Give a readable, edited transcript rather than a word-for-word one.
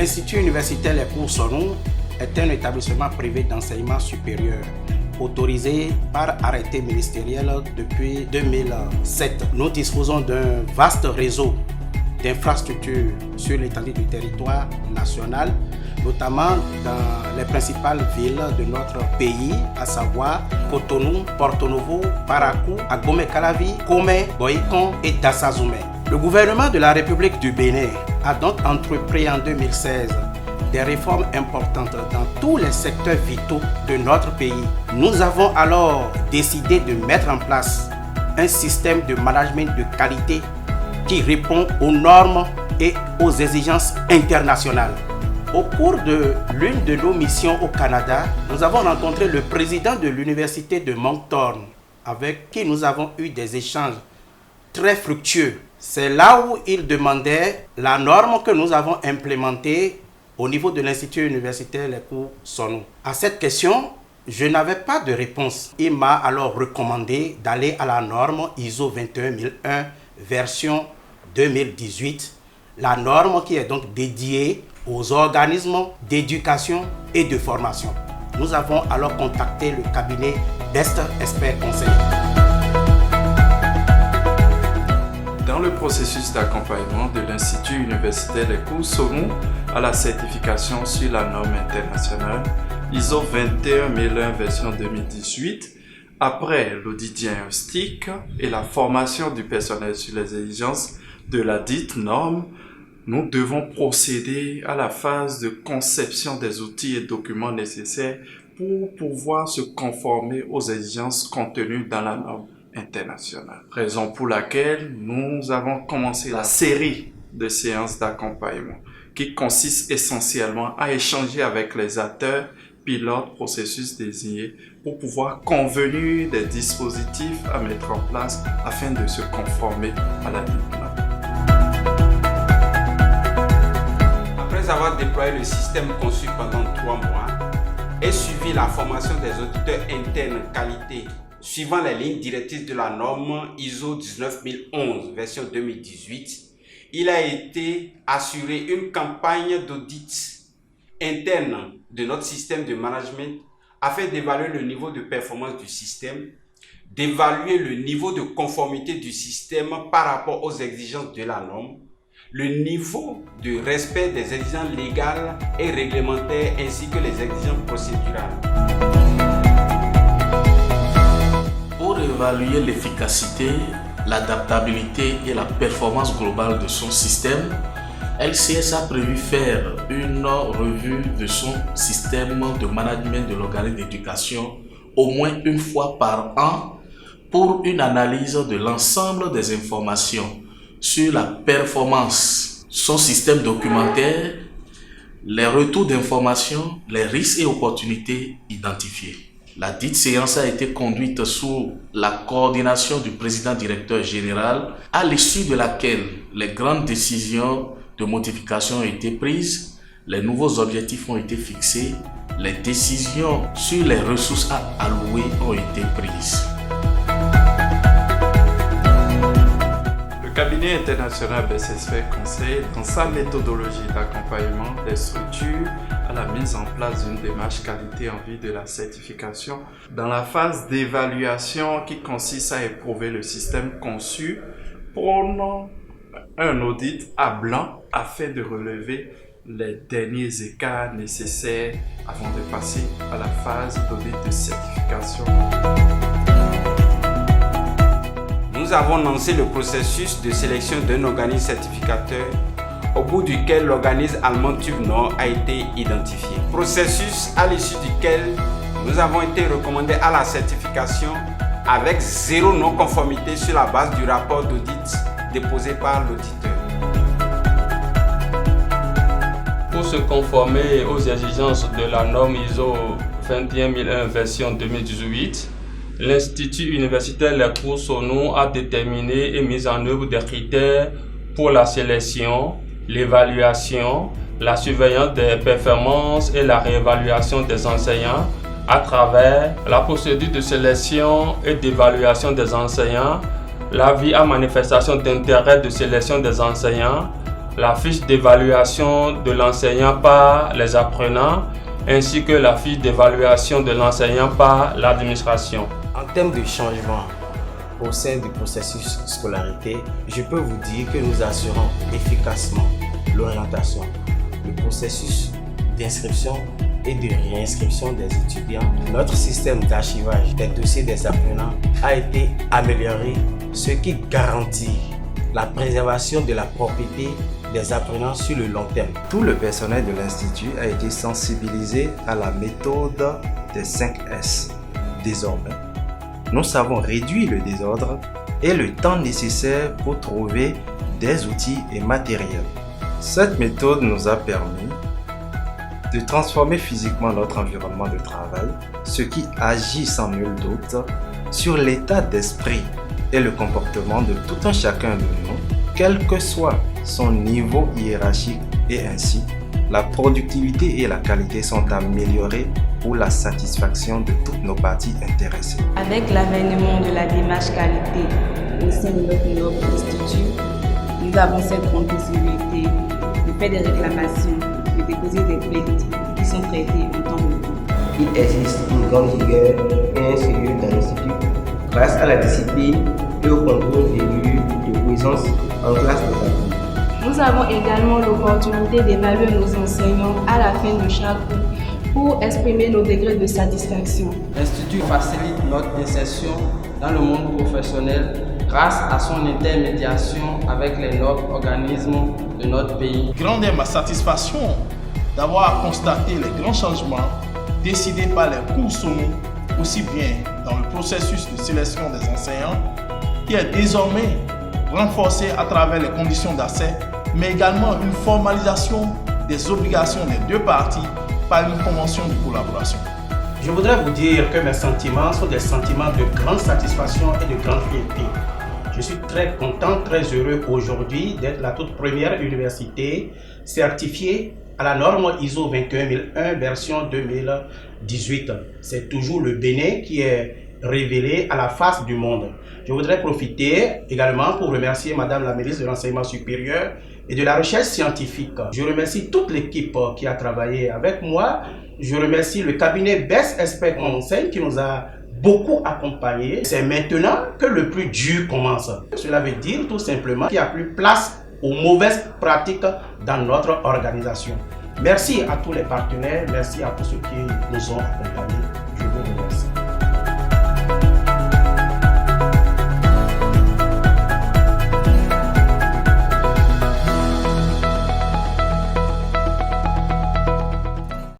L'Institut universitaire Les Cours Sonou est un établissement privé d'enseignement supérieur autorisé par arrêté ministériel depuis 2007. Nous disposons d'un vaste réseau d'infrastructures sur l'étendue du territoire national, notamment dans les principales villes de notre pays, à savoir Cotonou, Porto Novo, Parakou, Agomey-Calavi, Komé, Boycon et Dassazoumé. Le gouvernement de la République du Bénin a donc entrepris en 2016 des réformes importantes dans tous les secteurs vitaux de notre pays. Nous avons alors décidé de mettre en place un système de management de qualité qui répond aux normes et aux exigences internationales. Au cours de l'une de nos missions au Canada, nous avons rencontré le président de l'université de Moncton, avec qui nous avons eu des échanges très fructueux. C'est là où il demandait la norme que nous avons implémentée au niveau de l'Institut universitaire Les Cours Sonou. À cette question, je n'avais pas de réponse. Il m'a alors recommandé d'aller à la norme ISO 21001 version 2018, la norme qui est donc dédiée aux organismes d'éducation et de formation. Nous avons alors contacté le cabinet Best Expert Conseil. Dans le processus d'accompagnement de l'Institut universitaire Les Cours Sonou à la certification sur la norme internationale ISO 21001 version 2018, après l'audit diagnostique et la formation du personnel sur les exigences de la dite norme, nous devons procéder à la phase de conception des outils et documents nécessaires pour pouvoir se conformer aux exigences contenues dans la norme internationale. Raison pour laquelle nous avons commencé la série de séances d'accompagnement qui consiste essentiellement à échanger avec les acteurs pilotes processus désignés pour pouvoir convenir des dispositifs à mettre en place afin de se conformer à la dite norme. Après avoir déployé le système conçu pendant 3 mois et suivi la formation des auditeurs internes qualité suivant les lignes directrices de la norme ISO 19011 version 2018, il a été assuré une campagne d'audit interne de notre système de management afin d'évaluer le niveau de performance du système, d'évaluer le niveau de conformité du système par rapport aux exigences de la norme, le niveau de respect des exigences légales et réglementaires ainsi que les exigences procédurales. Pour évaluer l'efficacité, l'adaptabilité et la performance globale de son système, LCS a prévu faire une revue de son système de management de l'organisme d'éducation au moins une fois par an pour une analyse de l'ensemble des informations sur la performance, son système documentaire, les retours d'informations, les risques et opportunités identifiés. La dite séance a été conduite sous la coordination du président directeur général, à l'issue de laquelle les grandes décisions de modification ont été prises, les nouveaux objectifs ont été fixés, les décisions sur les ressources à allouer ont été prises. Le cabinet international Best Expert Conseil, dans sa méthodologie d'accompagnement des structures à la mise en place d'une démarche qualité en vue de la certification, dans la phase d'évaluation qui consiste à éprouver le système conçu, prône un audit à blanc afin de relever les derniers écarts nécessaires avant de passer à la phase d'audit de certification. Nous avons lancé le processus de sélection d'un organisme certificateur au bout duquel l'organisme allemand TÜV-Nord a été identifié. Processus à l'issue duquel nous avons été recommandés à la certification avec 0 non-conformité sur la base du rapport d'audit déposé par l'auditeur. Pour se conformer aux exigences de la norme ISO 21001 version 2018, l'Institut universitaire Les Cours Sonou a déterminé et mis en œuvre des critères pour la sélection, l'évaluation, la surveillance des performances et la réévaluation des enseignants à travers la procédure de sélection et d'évaluation des enseignants, l'avis à manifestation d'intérêt de sélection des enseignants, la fiche d'évaluation de l'enseignant par les apprenants, ainsi que la fiche d'évaluation de l'enseignant par l'administration. En termes de changement au sein du processus scolarité, je peux vous dire que nous assurons efficacement l'orientation, le processus d'inscription et de réinscription des étudiants. Notre système d'archivage des dossiers des apprenants a été amélioré, ce qui garantit la préservation de la propriété des apprenants sur le long terme. Tout le personnel de l'Institut a été sensibilisé à la méthode des 5 S. Désormais, nous savons réduire le désordre et le temps nécessaire pour trouver des outils et matériels. Cette méthode nous a permis de transformer physiquement notre environnement de travail, ce qui agit sans nul doute sur l'état d'esprit et le comportement de tout un chacun de nous, quel que soit son niveau hiérarchique, et ainsi, la productivité et la qualité sont améliorées pour la satisfaction de toutes nos parties intéressées. Avec l'avènement de la démarche qualité au sein de notre institut, nous avons cette grande possibilité de faire des réclamations, de déposer des plaintes qui sont traitées en temps record. Il existe une grande rigueur et un sérieux dans l'institut grâce à la discipline et au contrôle régulier de présence en classe de famille. Nous avons également l'opportunité d'évaluer nos enseignants à la fin de chaque cours pour exprimer nos degrés de satisfaction. L'Institut facilite notre insertion dans le monde professionnel grâce à son intermédiation avec les nobles organismes de notre pays. Grande est ma satisfaction d'avoir constaté les grands changements décidés par les cours Sonou, aussi bien dans le processus de sélection des enseignants, qui est désormais renforcé à travers les conditions d'accès, mais également une formalisation des obligations des deux parties par une convention de collaboration. Je voudrais vous dire que mes sentiments sont des sentiments de grande satisfaction et de grande fierté. Je suis très content, très heureux aujourd'hui d'être la toute première université certifiée à la norme ISO 21001 version 2018. C'est toujours le Bénin qui est révélé à la face du monde. Je voudrais profiter également pour remercier Madame la ministre de l'Enseignement supérieur et de la Recherche scientifique. Je remercie toute l'équipe qui a travaillé avec moi. Je remercie le cabinet Best Expert Conseil qui nous a beaucoup accompagnés. C'est maintenant que le plus dur commence. Cela veut dire tout simplement qu'il n'y a plus place aux mauvaises pratiques dans notre organisation. Merci à tous les partenaires, merci à tous ceux qui nous ont accompagnés. Je vous remercie.